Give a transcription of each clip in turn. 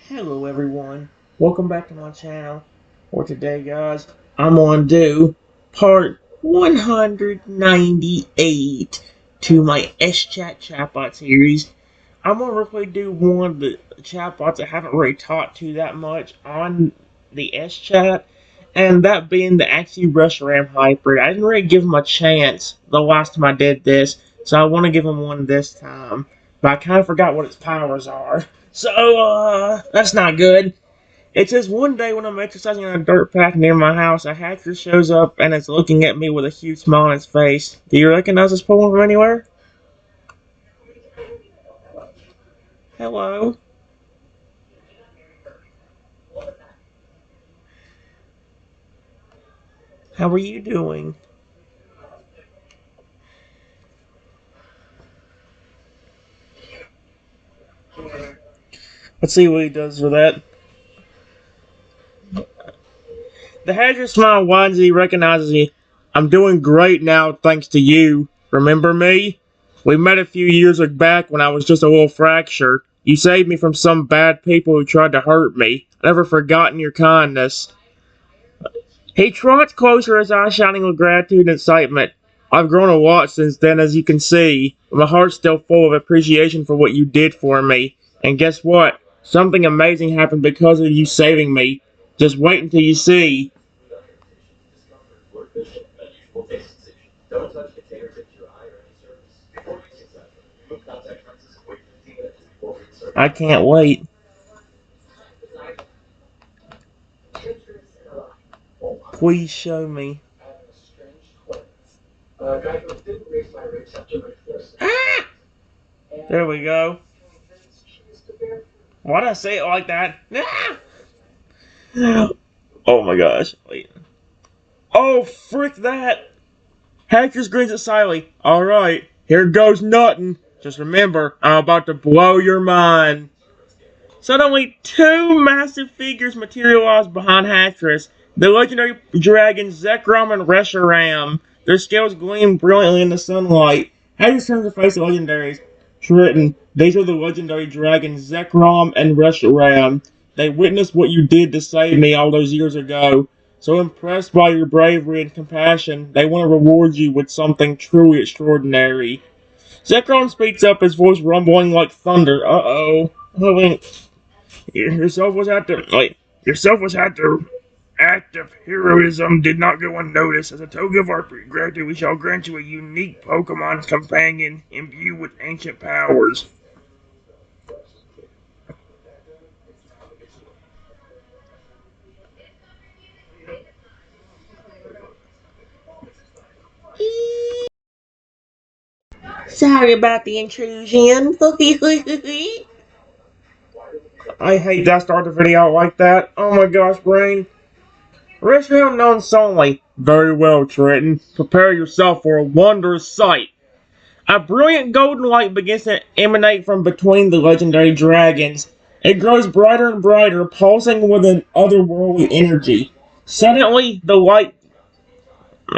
Hello everyone, welcome back to my channel. For today guys, I'm on do part 198 to my SChat chatbot series. I'm gonna really do one of the chatbots I haven't really talked to that much on the SChat, and that being the Axew Reshiram hybrid. I didn't really give him a chance the last time I did this, so I want to give him one this time. But I kind of forgot what its powers are. So, that's not good. It says one day when I'm exercising on a dirt path near my house, a hacker shows up and is looking at me with a huge smile on his face. Do you recognize this poem from anywhere? Hello? How are you doing? Let's see what he does for that. The hacker smile widens as he recognizes me. I'm doing great now thanks to you. Remember me? We met a few years back when I was just a little fracture. You saved me from some bad people who tried to hurt me. I've never forgotten your kindness. He trots closer, his eyes shining with gratitude and excitement. I've grown a lot since then, as you can see. But my heart's still full of appreciation for what you did for me. And guess what? Something amazing happened because of you saving me. Just wait until you see. I can't wait. Please show me. Ah! There we go. Why'd I say it like that? Ah! Oh my gosh. Wait. Oh, frick that! Hackers grins at Siley. Alright, here goes nothing. Just remember, I'm about to blow your mind. Suddenly, two massive figures materialize behind Hattress. The legendary dragons Zekrom and Reshiram. Their scales gleam brilliantly in the sunlight. Hattress turns to face the legendaries. Triton, these are the legendary dragons Zekrom and Reshiram. They witnessed what you did to save me all those years ago. So impressed by your bravery and compassion, they want to reward you with something truly extraordinary. Zekrom speaks up, his voice rumbling like thunder. Uh-oh. Yourself was at the act of heroism did not go unnoticed. As a token of our gratitude, we shall grant you a unique Pokemon companion imbued with ancient powers. Sorry about the intrusion. I hate that start the video like that. Oh my gosh, brain. Reshiram known solely. Very well, Triton. Prepare yourself for a wondrous sight. A brilliant golden light begins to emanate from between the legendary dragons. It grows brighter and brighter, pulsing with an otherworldly energy. Suddenly, the light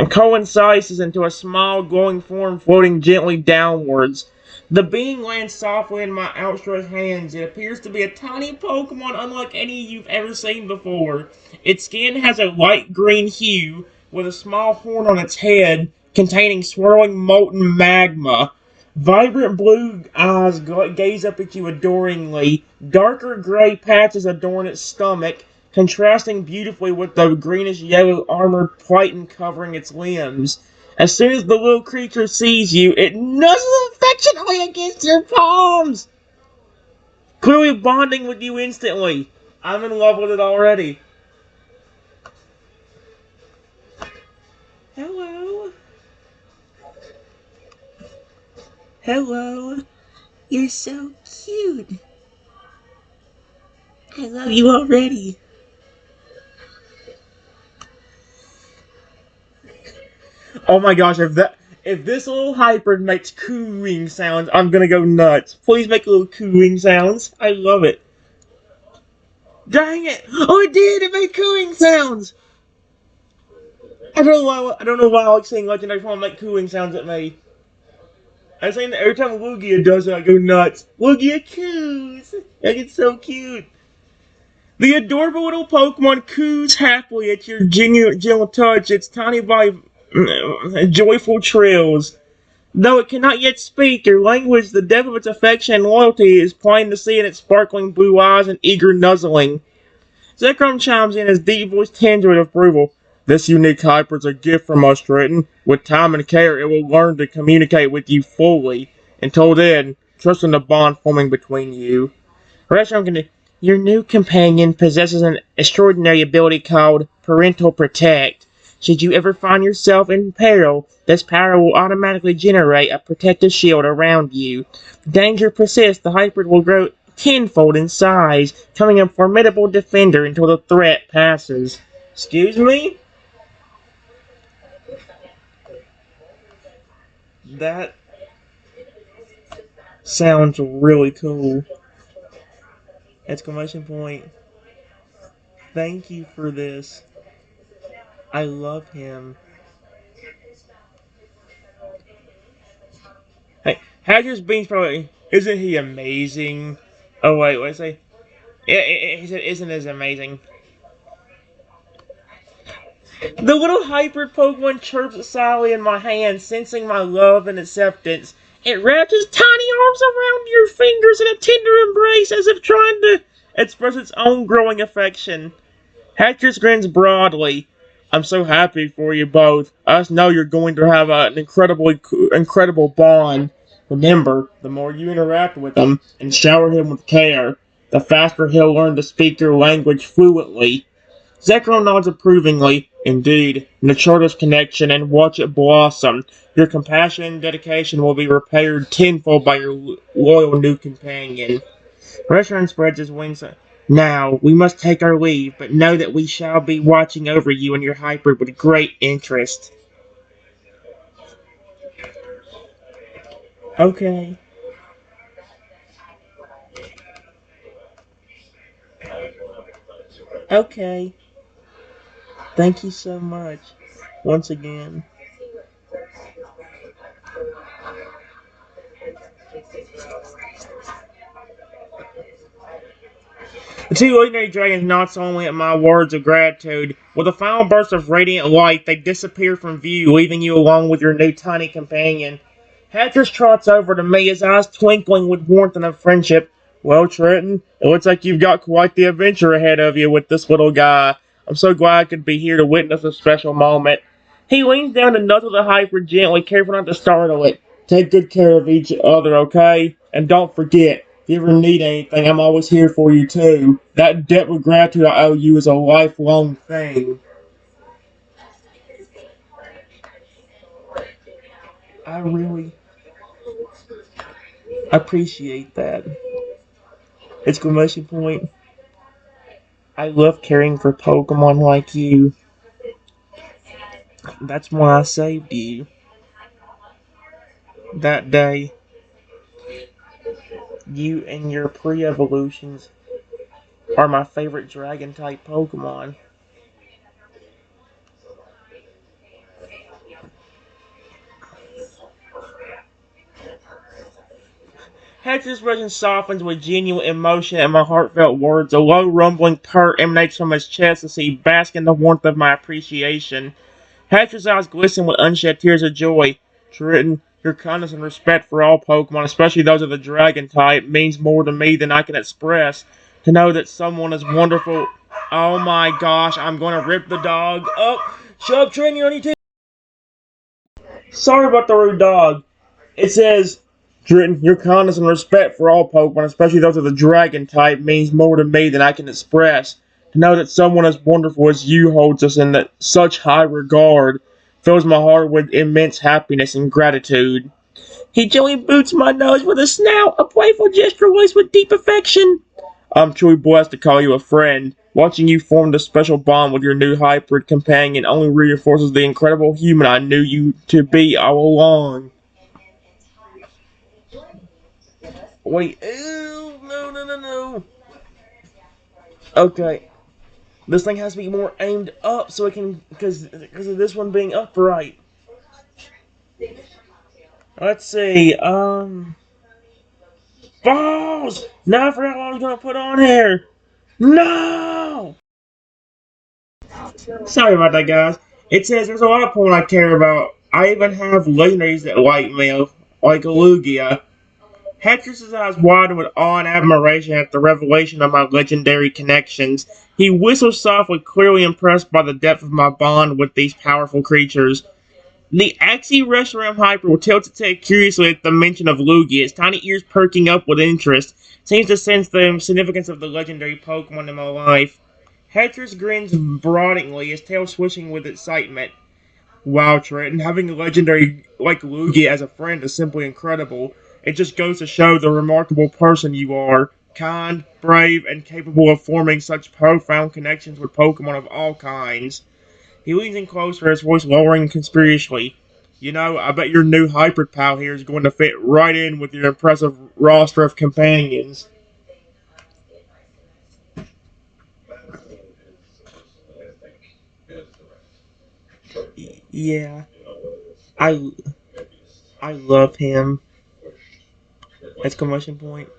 coincides into a small, glowing form floating gently downwards. The being lands softly in my outstretched hands. It appears to be a tiny Pokemon unlike any you've ever seen before. Its skin has a light green hue, with a small horn on its head, containing swirling molten magma. Vibrant blue eyes gaze up at you adoringly. Darker gray patches adorn its stomach, contrasting beautifully with the greenish-yellow armored plating covering its limbs. As soon as the little creature sees you, it nuzzles affectionately against your palms, clearly bonding with you instantly. I'm in love with it already. Hello. Hello. You're so cute. I love you already. Oh my gosh, if this little hybrid makes cooing sounds, I'm gonna go nuts. Please make little cooing sounds. I love it. Dang it! Oh, it did! It made cooing sounds! I don't know why I like saying legendary Pokemon make cooing sounds at me. I'm saying that every time Lugia does it, I go nuts. Lugia coos! Like, it's so cute. The adorable little Pokemon coos happily at your gentle touch, its tiny body joyful trills. Though it cannot yet speak your language, the depth of its affection and loyalty is plain to see in its sparkling blue eyes and eager nuzzling. Zekrom chimes in his deep voice tinged with approval. This unique hyper is a gift from us, Triton. With time and care, it will learn to communicate with you fully. Until then, trust in the bond forming between you. Reshiram can. Your new companion possesses an extraordinary ability called Parental Protect. Should you ever find yourself in peril, this power will automatically generate a protective shield around you. If danger persists, the hybrid will grow tenfold in size, becoming a formidable defender until the threat passes. Excuse me? That sounds really cool. Exclamation point. Thank you for this. I love him. Hey, Hager's Beans probably isn't he amazing? Oh wait, what did I say? He said isn't as amazing. The little hybrid Pokemon chirps silently in my hand, sensing my love and acceptance. It wraps its tiny arms around your fingers in a tender embrace, as if trying to express its own growing affection. Hatchers grins broadly. I'm so happy for you both. I just know you're going to have an incredible bond. Remember, the more you interact with him and shower him with care, the faster he'll learn to speak your language fluently. Zekrom nods approvingly. Indeed, nurture this connection and watch it blossom. Your compassion and dedication will be repaid tenfold by your loyal new companion. Reshiram spreads his wings. Now, we must take our leave, but know that we shall be watching over you and your hybrid with great interest. Okay. Okay. Thank you so much. Once again. The two ordinary dragons nod solemnly at my words of gratitude. With a final burst of radiant light, they disappear from view, leaving you alone with your new tiny companion. Hatchers trots over to me, his eyes twinkling with warmth and friendship. Well, Trenton, it looks like you've got quite the adventure ahead of you with this little guy. I'm so glad I could be here to witness a special moment. He leans down to nuzzle the hybrid gently, careful not to startle it. Take good care of each other, okay? And don't forget, if you ever need anything, I'm always here for you too. That debt of gratitude I owe you is a lifelong thing. I really appreciate that. Exclamation point. I love caring for Pokemon like you. That's why I saved you. That day, you and your pre-evolutions are my favorite dragon-type Pokemon. Hector's expression softens with genuine emotion at my heartfelt words. A low rumbling purr emanates from his chest as he basks in the warmth of my appreciation. Hector's eyes glisten with unshed tears of joy. Triton, your kindness and respect for all Pokemon, especially those of the dragon type, means more to me than I can express. To know that someone is wonderful. Oh my gosh, I'm gonna rip the dog up. Shut up, Triton, you're on your Sorry about the rude dog. It says, Triton, your kindness and respect for all Pokemon, especially those of the dragon type, means more to me than I can express. To know that someone as wonderful as you holds us in such high regard fills my heart with immense happiness and gratitude. He gently boots my nose with a snout, a playful gesture laced with deep affection. I'm truly blessed to call you a friend. Watching you form this special bond with your new hybrid companion only reinforces the incredible human I knew you to be all along. Wait, ew, no, no, no, no. Okay, this thing has to be more aimed up so it can, because of this one being upright. Let's see, balls! Now I forgot what I was gonna put on here. No! Sorry about that, guys. It says there's a lot of Pokemon I care about. I even have legendaries that light me, like a Lugia. Hector's eyes widened with awe and admiration at the revelation of my legendary connections. He whistled softly, clearly impressed by the depth of my bond with these powerful creatures. The Axew Reshiram Hyper will tilt its head curiously at the mention of Lugia, its tiny ears perking up with interest. Seems to sense the significance of the legendary Pokemon in my life. Hector's grins broadeningly, his tail swishing with excitement. Wow, Trenton, having a legendary like Lugia as a friend is simply incredible. It just goes to show the remarkable person you are. Kind, brave, and capable of forming such profound connections with Pokemon of all kinds. He leans in closer, his voice lowering conspiracially. You know, I bet your new hybrid pal here is going to fit right in with your impressive roster of companions. Yeah, I I love him. Exclamation point.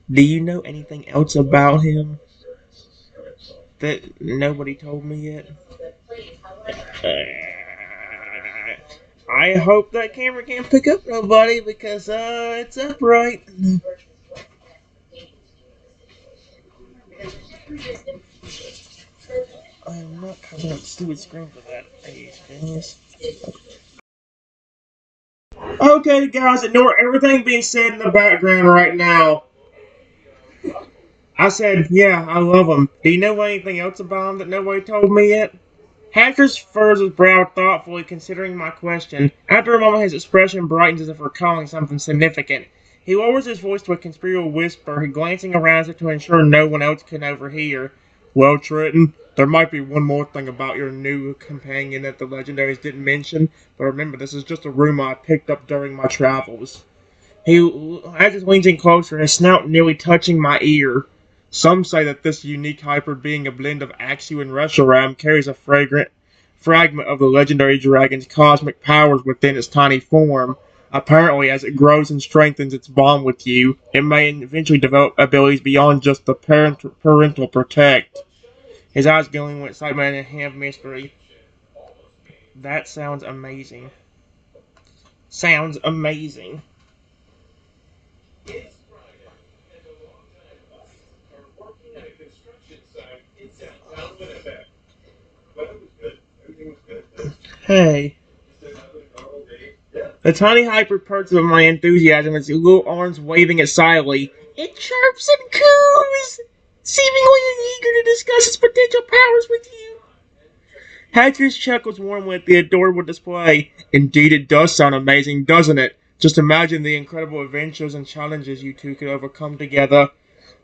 Do you know anything else about him that nobody told me yet? I hope that camera can't pick up nobody because it's upright. I'm not covering up the stupid screen for that age, guys. Okay, guys, ignore everything being said in the background right now. I said, yeah, I love him. Do you know anything else about him that nobody told me yet? Hackers furrows his brow thoughtfully, considering my question. After a moment, his expression brightens as if recalling something significant. He lowers his voice to a conspiratorial whisper, glancing around as if to ensure no one else can overhear. Well, Trenton, there might be one more thing about your new companion that the legendaries didn't mention, but remember, this is just a rumor I picked up during my travels. He as he leans in closer, his snout nearly touching my ear. Some say that this unique hybrid being a blend of Axew and Reshiram carries a fragrant fragment of the legendary dragon's cosmic powers within its tiny form. Apparently, as it grows and strengthens its bond with you, it may eventually develop abilities beyond just the parental protect. His eyes glowing with excitement and a hint of mystery. That sounds amazing. Sounds amazing. Hey. The tiny hyper perks of my enthusiasm, its little arms waving excitedly. It chirps and coos, seemingly eager to discuss its potential powers with you. Hatcher's chuckles warmly at the adorable display. Indeed, it does sound amazing, doesn't it? Just imagine the incredible adventures and challenges you two could overcome together.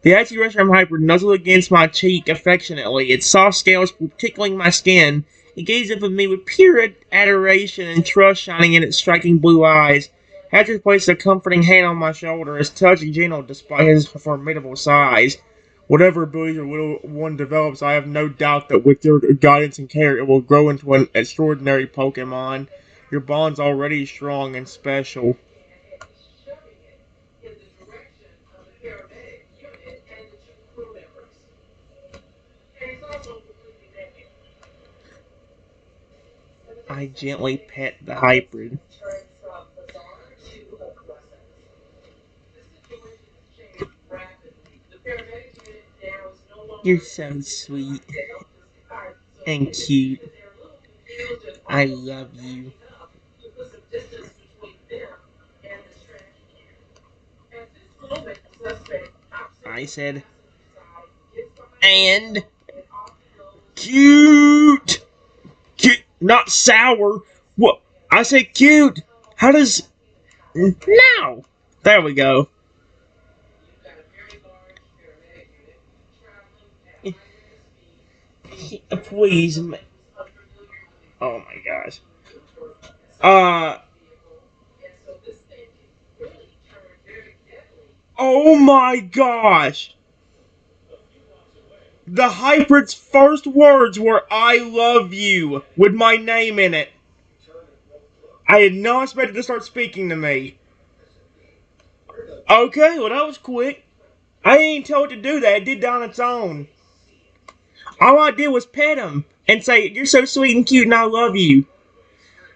The anti-Reshiram Hyper nuzzled against my cheek affectionately, its soft scales tickling my skin. It gazed up at me with pure adoration and trust shining in its striking blue eyes. Hatcher placed a comforting hand on my shoulder, his touch gentle despite his formidable size. Whatever abilities your little one develops, I have no doubt that with your guidance and care, it will grow into an extraordinary Pokemon. Your bond's already strong and special. I gently pet the hybrid. You're so sweet and cute. I love you. I said, and cute. Cute, not sour. What? I said cute. How does. No! There we go. Please. Oh my gosh. Uh. Oh my gosh. The hybrid's first words were "I love you" with my name in it. I had not expected to start speaking to me. Okay, well that was quick. I ain't told to do that. It did that on its own. All I did was pet him and say, "You're so sweet and cute, and I love you."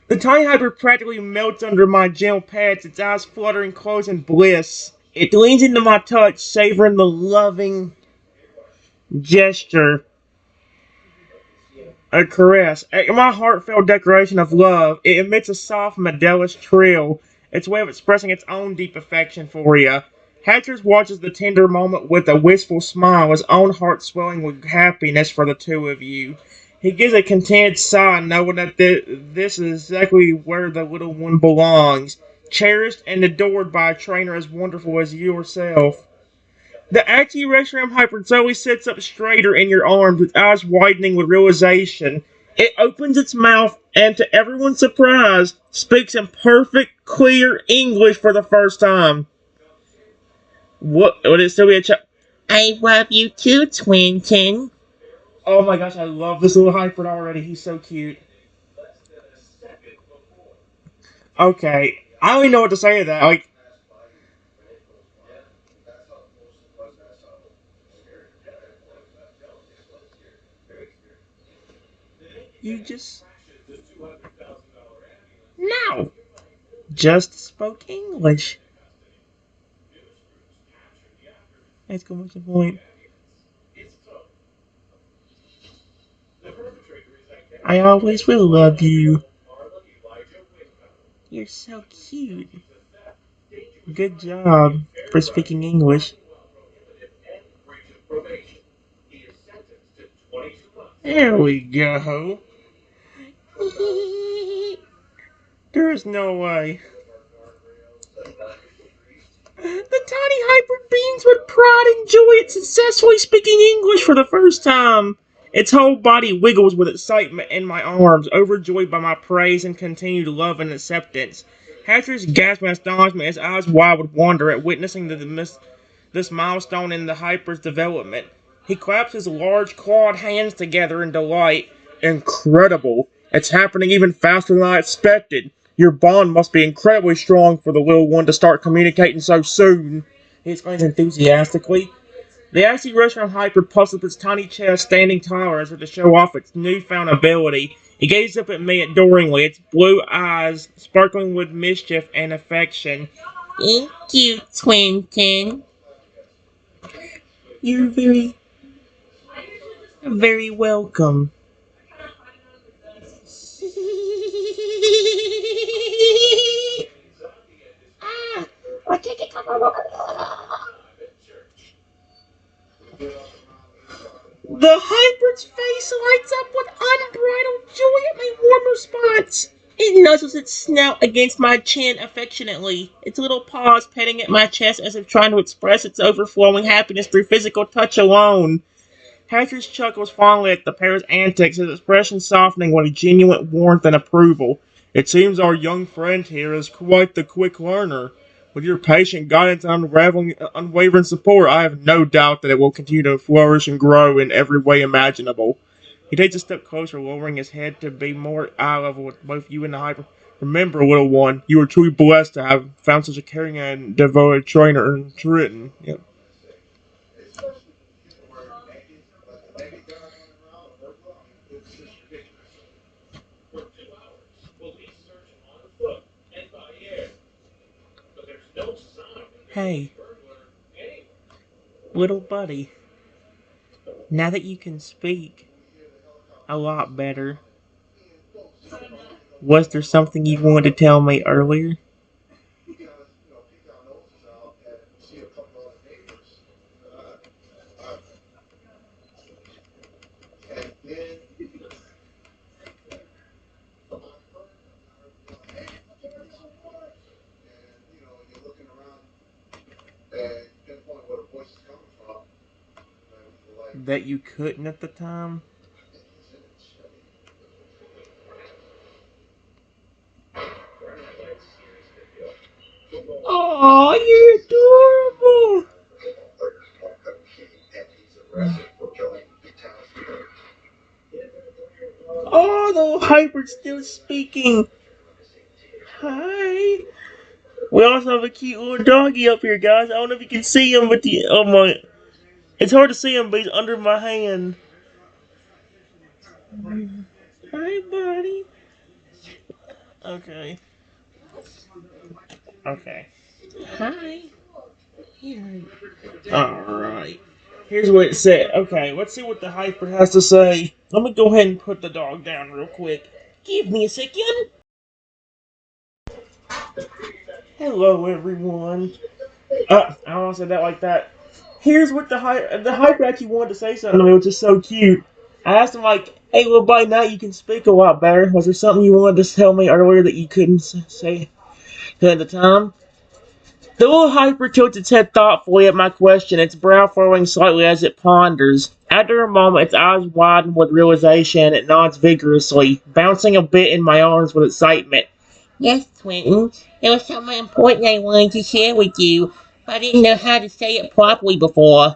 The tiny hyper practically melts under my gentle pats, its eyes fluttering close in bliss. It leans into my touch, savoring the loving gesture, a caress. My heartfelt declaration of love, it emits a soft, melodious trill, its way of expressing its own deep affection for you. Hatchers watches the tender moment with a wistful smile, his own heart swelling with happiness for the two of you. He gives a contented sigh, knowing that this is exactly where the little one belongs, cherished and adored by a trainer as wonderful as you yourself. The Axew Reshiram hyperzoe sits up straighter in your arms, its eyes widening with realization. It opens its mouth and, to everyone's surprise, speaks in perfect, clear English for the first time. What? Would it still be a I love you too, Twinkin. Oh my gosh, I love this little hyper already. He's so cute. Okay, I don't even know what to say to that. Like, you just no, just spoke English. Exclamation point. I always will love you. You're so cute. Good job for speaking English. There we go. There's no way. The tiny hybrid beams with pride and joy at successfully speaking English for the first time. Its whole body wiggles with excitement in my arms, overjoyed by my praise and continued love and acceptance. Hatcher's gasped in astonishment, his eyes wide with wonder at witnessing this milestone in the hyper's development. He claps his large clawed hands together in delight. Incredible. It's happening even faster than I expected. Your bond must be incredibly strong for the little one to start communicating so soon, he exclaims enthusiastically. The icy restaurant hyper puffs up its tiny chest, standing taller as if to show off its newfound ability. It gazes up at me adoringly, its blue eyes sparkling with mischief and affection. Thank you, Twinkin. You're very welcome. The hybrid's face lights up with unbridled joy at my warm response. It nuzzles its snout against my chin affectionately, its little paws petting at my chest as if trying to express its overflowing happiness through physical touch alone. Hatcher's chuckles fondly at the pair's antics, his expression softening with a genuine warmth and approval. It seems our young friend here is quite the quick learner. With your patient guidance and unwavering support, I have no doubt that it will continue to flourish and grow in every way imaginable. He takes a step closer, lowering his head to be more eye level with both you and the hyper. Remember, little one, you are truly blessed to have found such a caring and devoted trainer in Triton. Yep. Hey, little buddy, now that you can speak a lot better, was there something you wanted to tell me earlier? That you couldn't at the time? Oh, you're adorable! Oh, the hyper's still speaking. Hi. We also have a cute little doggy up here, guys. I don't know if you can see him, but oh my, it's hard to see him, but he's under my hand. Hi, buddy. Okay. Okay. Hi. Here. Alright. Here's what it said. Okay, let's see what the hyper has to say. Let me go ahead and put the dog down real quick. Give me a second. Hello, everyone. I don't want to say that like that. Here's what the hyper actually wanted to say something to me, which is so cute. I asked him like, "Hey, well, by now you can speak a lot better. Was there something you wanted to tell me earlier that you couldn't say at the time?" The little hyper tilts its head thoughtfully at my question, its brow furrowing slightly as it ponders. After a moment, its eyes widen with realization, and it nods vigorously, bouncing a bit in my arms with excitement. Yes, Quentin. There was something important I wanted to share with you, but I didn't know how to say it properly before.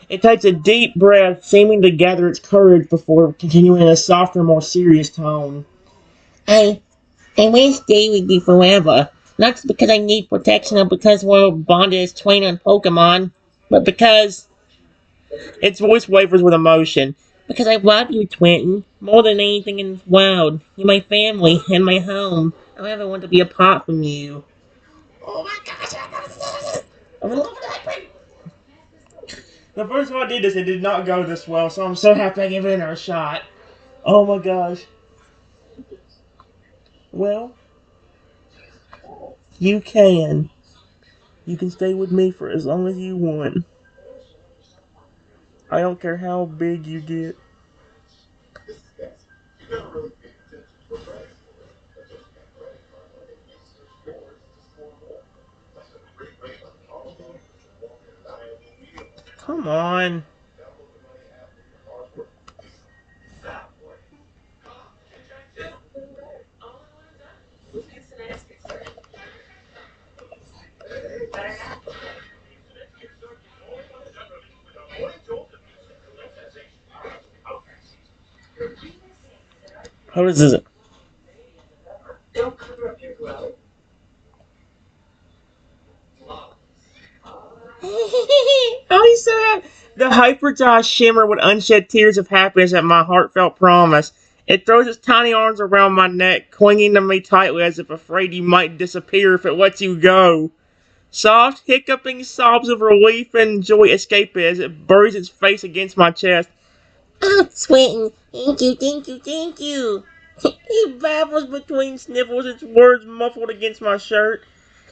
It takes a deep breath, seeming to gather its courage before continuing in a softer, more serious tone. I will stay with you forever. Not because I need protection or because we're bonded as twain on Pokemon, but because its voice wavers with emotion. Because I love you, Twinton, more than anything in this world. You're my family and my home. I never want to be apart from you. Oh my gosh, I'm in love with that. The first time I did this, it did not go this well, so I'm so happy I gave it a shot. Oh my gosh. Well, you can. You can stay with me for as long as you want. I don't care how big you get. Come on. How is it? Oh, he's so happy. The hyperdized shimmer would unshed tears of happiness at my heartfelt promise. It throws its tiny arms around my neck, clinging to me tightly as if afraid you might disappear if it lets you go. Soft, hiccuping sobs of relief and joy escape it as it buries its face against my chest. Oh, Swinton, thank you, thank you, thank you. He babbles between sniffles, its words muffled against my shirt.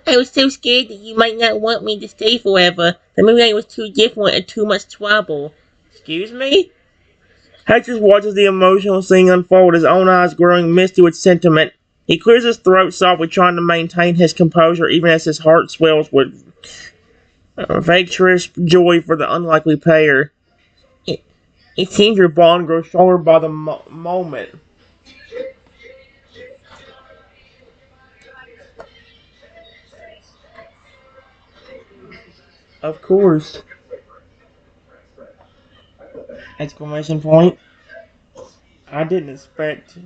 I was so scared that you might not want me to stay forever. That maybe I was too different and too much trouble. Excuse me? Hector watches the emotional scene unfold, his own eyes growing misty with sentiment. He clears his throat softly, trying to maintain his composure even as his heart swells with victorious joy for the unlikely pair. It, it seems your bond grows stronger by the moment. Of course. Exclamation point. I didn't expect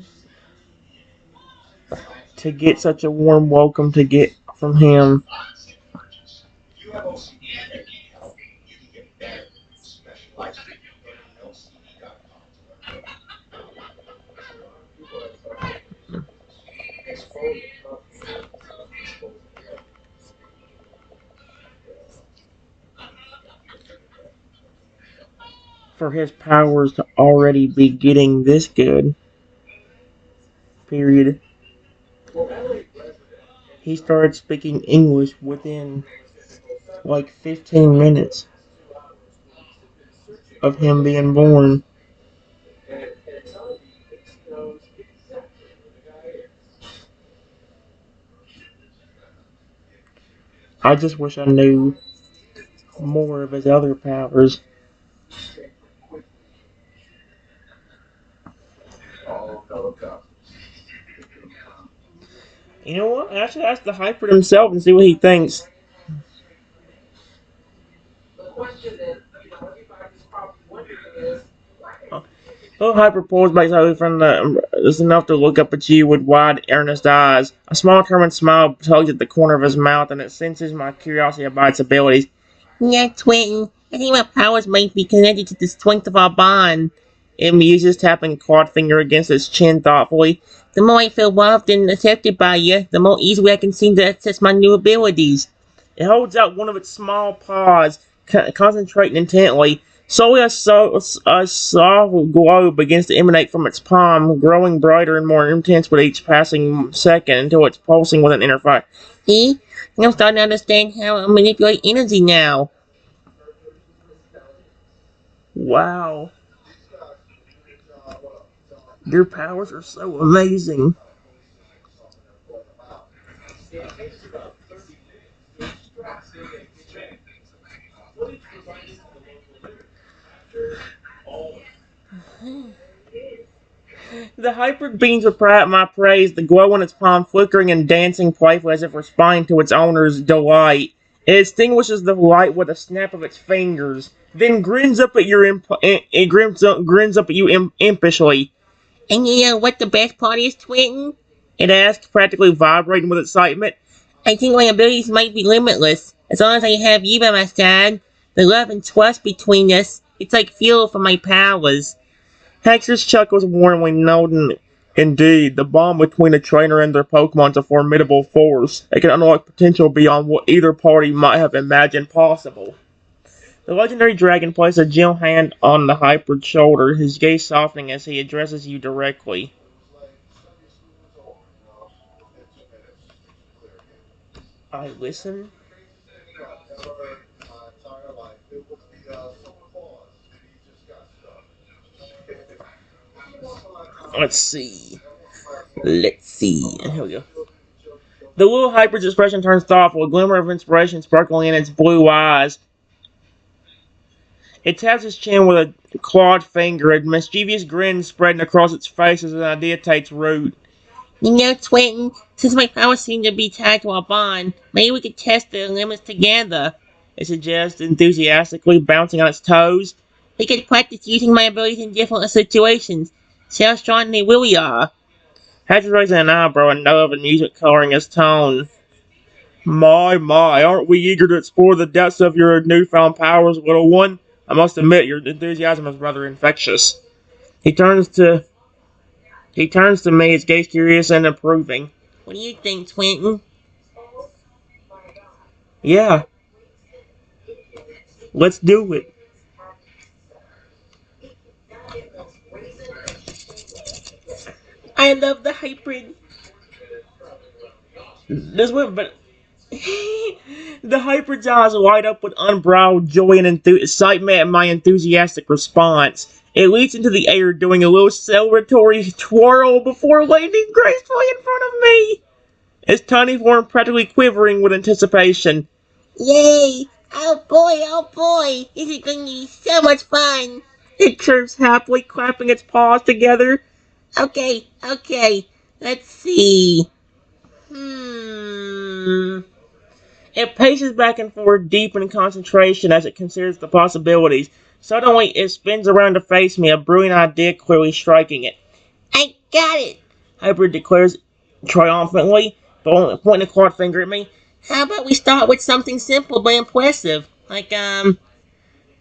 to get such a warm welcome to get from him. For his powers to already be getting this good. Period. He started speaking English within like 15 minutes of him being born. I just wish I knew more of his other powers. You know what? I should ask the Hyper himself and see what he thinks. Little Hyper pulls back slowly from just enough to look up at you with wide, earnest eyes. A small, determined smile tugs at the corner of his mouth, and it senses my curiosity about its abilities. Yeah, Twin. I think my powers might be connected to the strength of our bond. It muses, tapping a clawed finger against its chin thoughtfully. The more I feel loved and accepted by you, the more easily I can seem to access my new abilities. It holds out one of its small paws, concentrating intently. Slowly, a soft glow begins to emanate from its palm, growing brighter and more intense with each passing second until it's pulsing with an inner fire. See? I'm starting to understand how I manipulate energy now. Wow. Your powers are so amazing. The hybrid beams with my praise, the glow on its palm flickering and dancing playfully as if responding to its owner's delight. It extinguishes the light with a snap of its fingers, then grins up at grins up at you impishly. And you know what the best part is, Twinton? It asks, practically vibrating with excitement. I think my abilities might be limitless, as long as I have you by my side. The love and trust between us, it's like fuel for my powers. Hex's chuckles warmly, noting, indeed, the bond between a trainer and their Pokemon is a formidable force. It can unlock potential beyond what either party might have imagined possible. The legendary dragon places a gentle hand on the hybrid's shoulder, his gaze softening as he addresses you directly. I listen. Let's see. Here we go. The little hybrid's expression turns thoughtful, a glimmer of inspiration sparkling in its blue eyes. It taps its chin with a clawed finger, a mischievous grin spreading across its face as an idea takes root. You know, Twinton, since my powers seem to be tied to our bond, maybe we could test their limits together, it suggests enthusiastically, bouncing on its toes. We could practice using my abilities in different situations, see how strong they really are. Hatch raising an eyebrow, a note of amusement coloring his tone. My, aren't we eager to explore the depths of your newfound powers, little one? I must admit, your enthusiasm is rather infectious. He turns to me, his gaze curious and approving. What do you think, Twinton? Yeah, let's do it. I love the hybrid. This one, but the hybrid's eyes light up with unbridled joy and excitement at my enthusiastic response. It leaps into the air, doing a little celebratory twirl before landing gracefully in front of me. Its tiny form practically quivering with anticipation. Yay! Oh boy! This is going to be so much fun! It chirps happily, clapping its paws together. Okay, let's see. It paces back and forth, deep in concentration as it considers the possibilities. Suddenly, it spins around to face me, a brilliant idea clearly striking it. I got it! Hybrid declares triumphantly, pointing a clawed finger at me. How about we start with something simple but impressive? Like,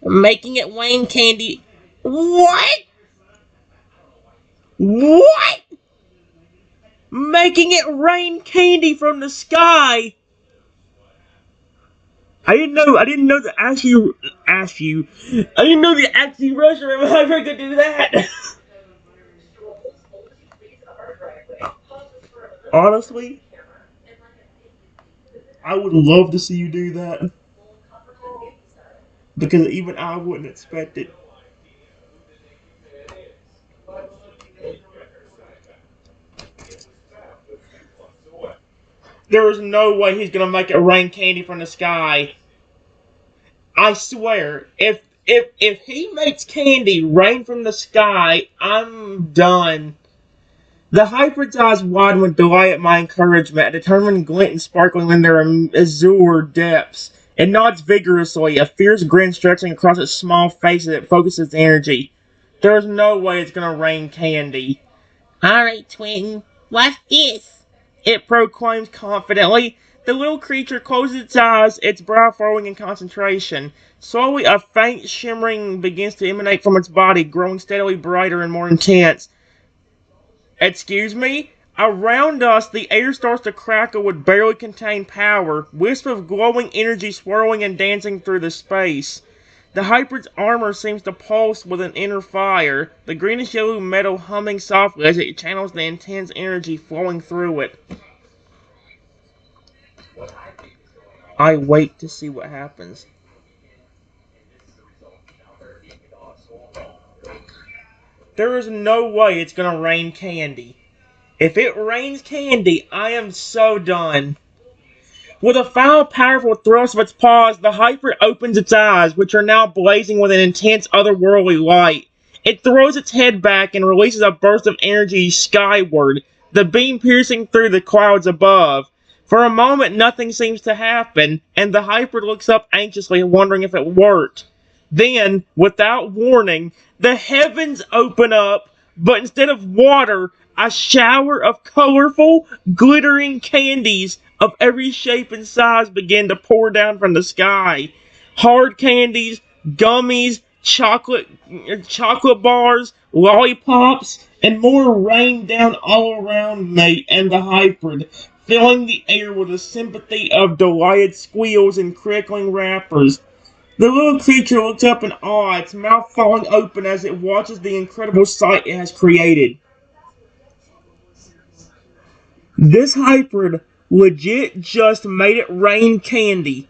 making it rain candy. What? What? Making it rain candy from the sky! I didn't know that Axew. I didn't know the Axew Reshiram ever could do that. Honestly, I would love to see you do that. Because even I wouldn't expect it. There is no way he's gonna make it rain candy from the sky. I swear, if he makes candy rain from the sky, I'm done. The hybrid's eyes widen with delight at my encouragement, a determined glint and sparkling in their azure depths. It nods vigorously, a fierce grin stretching across its small face as it focuses energy. There's no way it's gonna rain candy. Alright, Twin, what's this? It proclaims confidently. The little creature closes its eyes, its brow furrowing in concentration. Slowly, a faint shimmering begins to emanate from its body, growing steadily brighter and more intense. Excuse me? Around us, the air starts to crackle with barely contained power, wisps of glowing energy swirling and dancing through the space. The hybrid's armor seems to pulse with an inner fire, the greenish yellow metal humming softly as it channels the intense energy flowing through it. I wait to see what happens. There is no way it's gonna rain candy. If it rains candy, I am so done. With a foul, powerful thrust of its paws, the hybrid opens its eyes, which are now blazing with an intense, otherworldly light. It throws its head back and releases a burst of energy skyward, the beam piercing through the clouds above. For a moment, nothing seems to happen, and the hybrid looks up anxiously, wondering if it worked. Then, without warning, the heavens open up, but instead of water, a shower of colorful, glittering candies of every shape and size begin to pour down from the sky. Hard candies, gummies, chocolate bars, lollipops, and more rain down all around me and the hybrid, filling the air with a sympathy of delighted squeals and crickling wrappers. The little creature looks up in awe, its mouth falling open as it watches the incredible sight it has created. This hybrid legit just made it rain candy.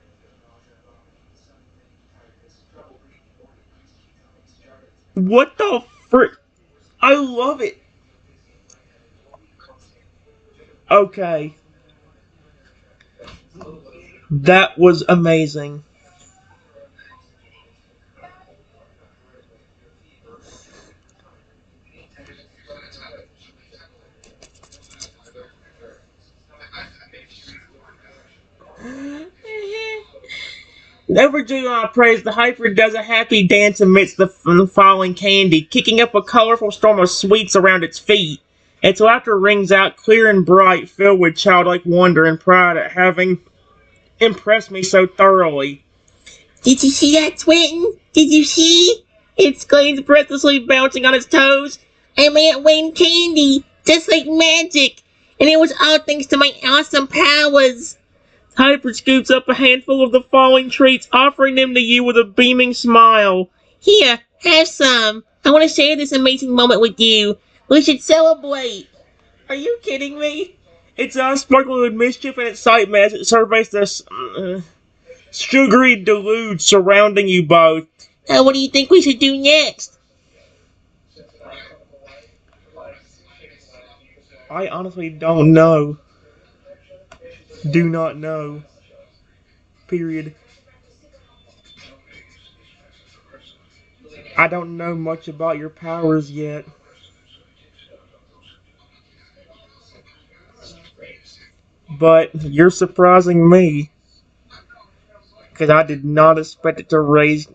What the frick? I love it. Okay. That was amazing. Overjoyed on praise, the hybrid does a happy dance amidst the falling candy, kicking up a colorful storm of sweets around its feet. Its laughter rings out clear and bright, filled with childlike wonder and pride at having impressed me so thoroughly. Did you see that, Twin? Did you see? It exclaims breathlessly, bouncing on its toes. I made it rain candy, just like magic, and it was all thanks to my awesome powers. Hybrid scoops up a handful of the falling treats, offering them to you with a beaming smile. Here, have some. I want to share this amazing moment with you. We should celebrate. Are you kidding me? Its eyes sparkling with mischief and excitement as it surveys the sugary deluge surrounding you both. What do you think we should do next? I honestly don't know. Do not know. Period. I don't know much about your powers yet. But you're surprising me. Because I did not expect it to raise.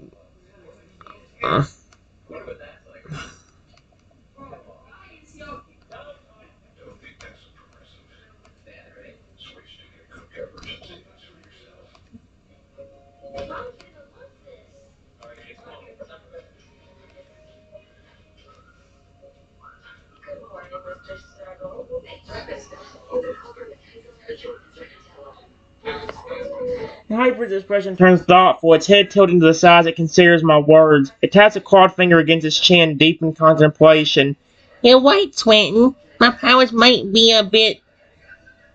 The hybrid's expression turns thoughtful, its head tilting to the side as it considers my words. It taps a clawed finger against its chin, deep in contemplation. You're right, Twinton. My powers might be a bit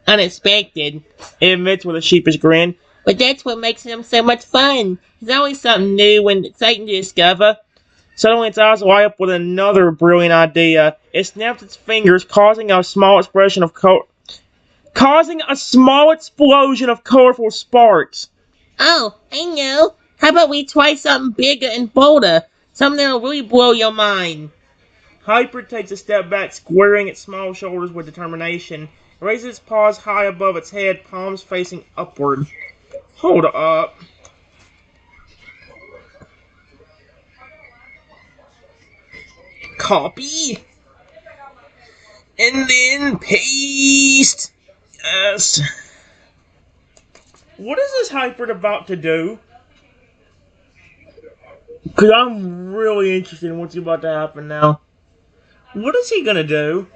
unexpected, It admits with a sheepish grin. but that's what makes them so much fun. There's always something new and exciting to discover. Suddenly its eyes light up with another brilliant idea. It snaps its fingers, causing a small explosion of colorful sparks. Oh, I know. How about we try something bigger and bolder? Something that'll really blow your mind. Hybrid takes a step back, squaring its small shoulders with determination. It raises its paws high above its head, palms facing upward. Hold up. copy. And then paste. Yes. What is this hybrid about to do? Because I'm really interested in what's about to happen now. What is he gonna do?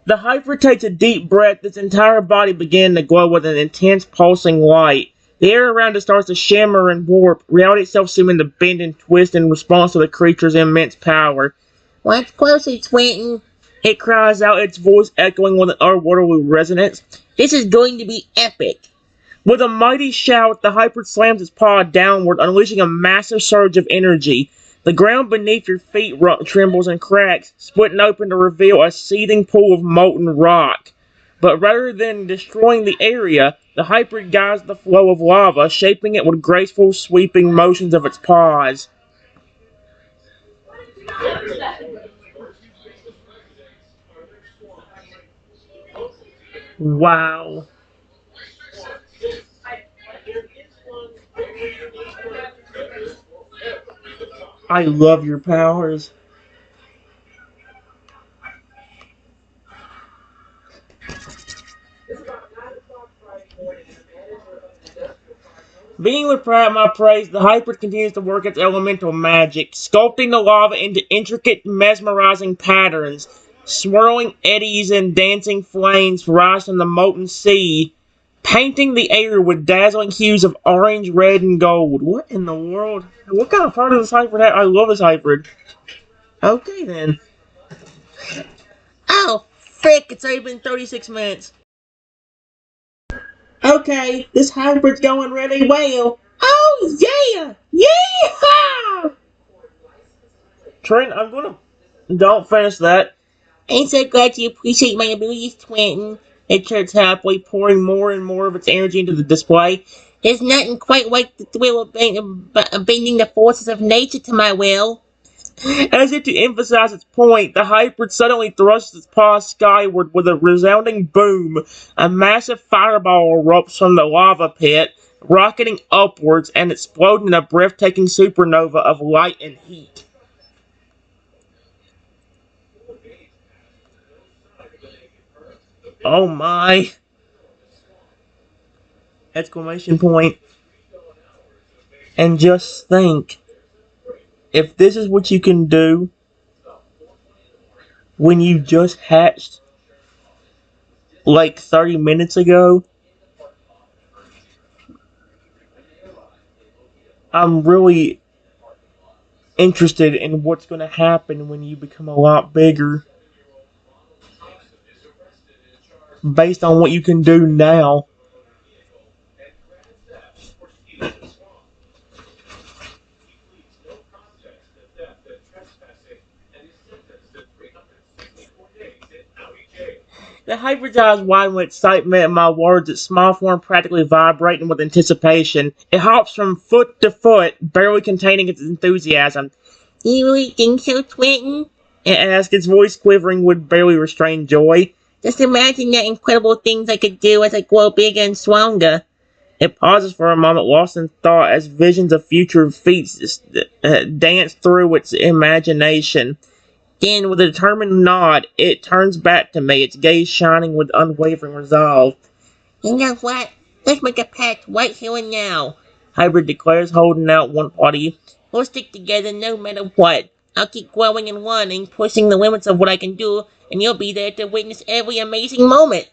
The hybrid takes a deep breath. Its entire body began to glow with an intense pulsing light. The air around it starts to shimmer and warp, reality itself seeming to bend and twist in response to the creature's immense power. Watch closely, Twinton. It cries out, its voice echoing with an otherworldly resonance. This is going to be epic. With a mighty shout, the hybrid slams its paw downward, unleashing a massive surge of energy. The ground beneath your feet trembles and cracks, splitting open to reveal a seething pool of molten rock. But rather than destroying the area, the hybrid guides the flow of lava, shaping it with graceful, sweeping motions of its paws. Wow. I love your powers. Being with pride my praise, the hybrid continues to work its elemental magic, sculpting the lava into intricate, mesmerizing patterns. Swirling eddies and dancing flames rise from the molten sea, painting the air with dazzling hues of orange, red, and gold. What in the world? What kind of part of this hybrid have? I love this hybrid. Okay, then. Oh, frick, it's already been 36 minutes. Okay, this hybrid's going really well. Oh, yeah! Yeehaw! Trent, I'm gonna... Don't finish that. I'm so glad you appreciate my abilities, Twinton. It chirps happily, pouring more and more of its energy into the display. There's nothing quite like the thrill of bending the forces of nature to my will. As if to emphasize its point, the hybrid suddenly thrusts its paws skyward with a resounding boom. A massive fireball erupts from the lava pit, rocketing upwards and exploding in a breathtaking supernova of light and heat. Oh my! Exclamation point. And just think, if this is what you can do when you just hatched like 30 minutes ago, I'm really interested in what's going to happen when you become a lot bigger based on what you can do now. The hybrid's eyes widen with excitement at my words, its small form practically vibrating with anticipation. It hops from foot to foot, barely containing its enthusiasm. Do you really think so, Twinton? It asks, its voice quivering with barely restrained joy. Just imagine the incredible things I could do as I grow bigger and stronger. It pauses for a moment, lost in thought, as visions of future feats dance through its imagination. Then, with a determined nod, it turns back to me, its gaze shining with unwavering resolve. You know what? Let's make a pact right here and now. Hybrid declares, holding out one party. We'll stick together no matter what. I'll keep growing and learning, pushing the limits of what I can do, and you'll be there to witness every amazing moment.